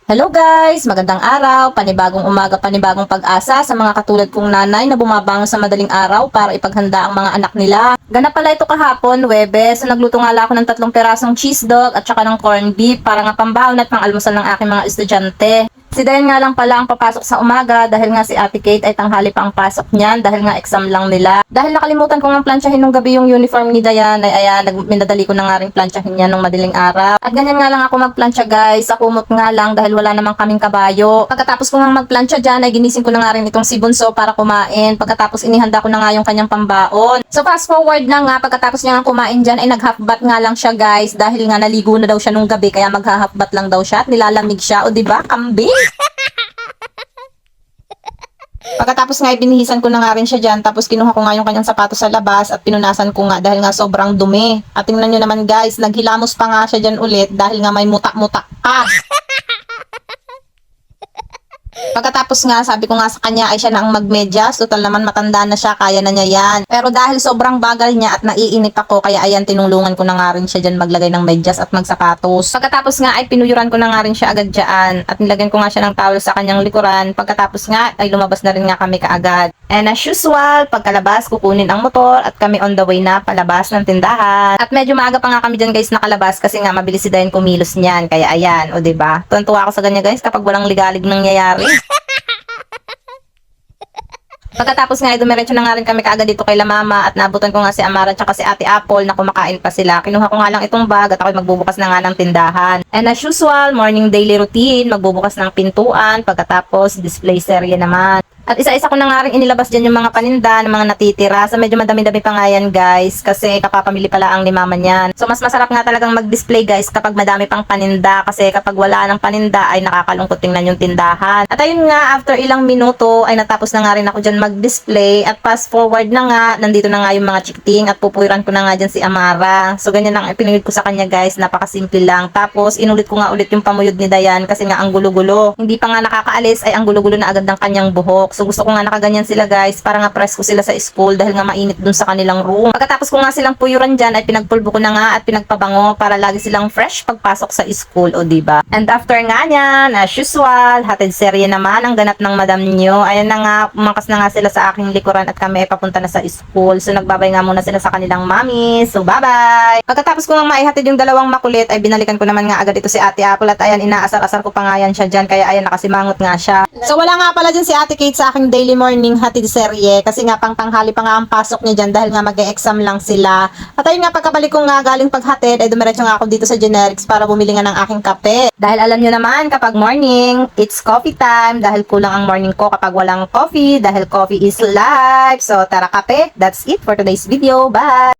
Hello guys! Magandang araw, panibagong umaga, panibagong pag-asa sa mga katulad kong nanay na bumabangon sa madaling araw para ipaghanda ang mga anak nila. Ganap pala ito kahapon, Webes, so nagluto nga lang ako ng 3 pirasong cheese dog at saka ng corned beef para nga pambahon at pang-almusal ng aking mga estudyante. Si Dayan nga lang pala ang papasok sa umaga dahil nga si Ate Kate ay tanghali pa ang pasok niyan dahil nga exam lang nila. Dahil nakalimutan ko nga plansyahin nung gabi yung uniform ni Dayan ay ayan, minadali ko na nga rin plansyahin yan nung madaling araw. At ganyan nga lang ako magplansya guys, sa kumot nga lang dahil wala namang kaming kabayo. Pagkatapos ko nga magplansya dyan ay ginising ko na nga rin itong si Bunso para kumain. Pagkatapos inihanda ko na nga yung kanyang pambaon. So fast forward na nga, pagkatapos niya nga kumain dyan ay nag-half bath nga lang siya guys dahil nga naligo na daw siya nung gabi kaya mag-half bath lang daw siya at nilalamig siya. O diba, kambing? Pagkatapos nga binihisan ko na nga rin siya dyan, tapos kinuha ko nga yung kanyang sapatos sa labas at pinunasan ko nga dahil nga sobrang dumi. At tingnan nyo naman guys, naghilamos pa nga siya dyan ulit dahil nga may mutak-mutak ka. Pagkatapos nga, sabi ko nga sa kanya ay siya na ang magmedyas. Total naman matanda na siya, kaya na niya yan. Pero dahil sobrang bagal niya at naiinip ako, kaya ayan, tinulungan ko na nga rin siya dyan maglagay ng medyas at magsapatos. Pagkatapos nga ay pinuyuran ko na nga rin siya agad dyan at nilagyan ko nga siya ng towel sa kanyang likuran. Pagkatapos nga ay lumabas na rin nga kami kaagad. And as usual, pagkalabas, kukunin ang motor at kami on the way na palabas ng tindahan. At medyo maaga pa nga kami dyan guys nakalabas kasi nga mabilis si Dayan kumilos niyan. Kaya ayan, o diba? Tuwan-tuwa ako sa ganyan guys kapag walang ligalig nangyayari. Pagkatapos nga, dumiretso na nga rin kami kaagad dito kay La Mama at nabutan ko nga si Amara at si Ate Apple na kumakain pa sila. Kinuha ko nga lang itong bag at ako magbubukas na nga ng tindahan. And as usual, morning daily routine, magbubukas ng pintuan, pagkatapos display serye naman. At isa-isa ko na nga rin inilabas dyan yung mga paninda ng mga natitira. So medyo madami-dami pa nga yan guys kasi kapapamili pala ang ni Mama niyan. So mas masarap nga talagang mag-display guys kapag madami pang paninda kasi kapag wala ng paninda ay nakakalungkot tingnan yung tindahan. At ayun nga, after ilang minuto ay natapos na nga rin ako dyan mag-display at fast forward na nga, nandito na nga yung mga chikiting at pupuwiran ko na nga dyan si Amara. So ganyan lang ipinunod ko sa kanya guys, napakasimple lang. Tapos inulit ko nga ulit yung pamuyod ni Dayan kasi nga ang gulo-gulo. Hindi pa nga nakakaalis ay ang gulo-gulo na agad ng kanyang buhok. So gusto ko nga nakaganyan sila guys para nga press ko sila sa school dahil nga mainit dun sa kanilang room. Pagkatapos ko nga silang puyuran dyan ay pinagpulbo ko na nga at pinagpabango para lagi silang fresh pagpasok sa school, o diba? And after nga yan, as usual, hatid serye naman ang ganap ng madam nyo. Ayan na nga, umakas na nga sila sa aking likuran at kami ay papunta na sa school. So nagbabay nga muna sila sa kanilang mami. So bye-bye! Pagkatapos ko nga maihatid yung dalawang makulit ay binalikan ko naman nga agad ito si Ate Apple at ayan, inaasar-asar ko pa nga yan siya dyan kaya ayan, nakasimangot nga siya. So wala nga pala dyan si Ate Kate sa aking daily morning hatid serye kasi nga pang tanghali pa nga ang pasok niya dyan dahil nga mag-e-exam lang sila. At ayun nga, pagkabalik ko nga galing paghatid ay dumiretso nga ako dito sa generics para bumili nga ng aking kape. Dahil alam nyo naman kapag morning, it's coffee time dahil kulang ang morning ko kapag walang coffee dahil coffee is life. So tara kape, that's it for today's video. Bye!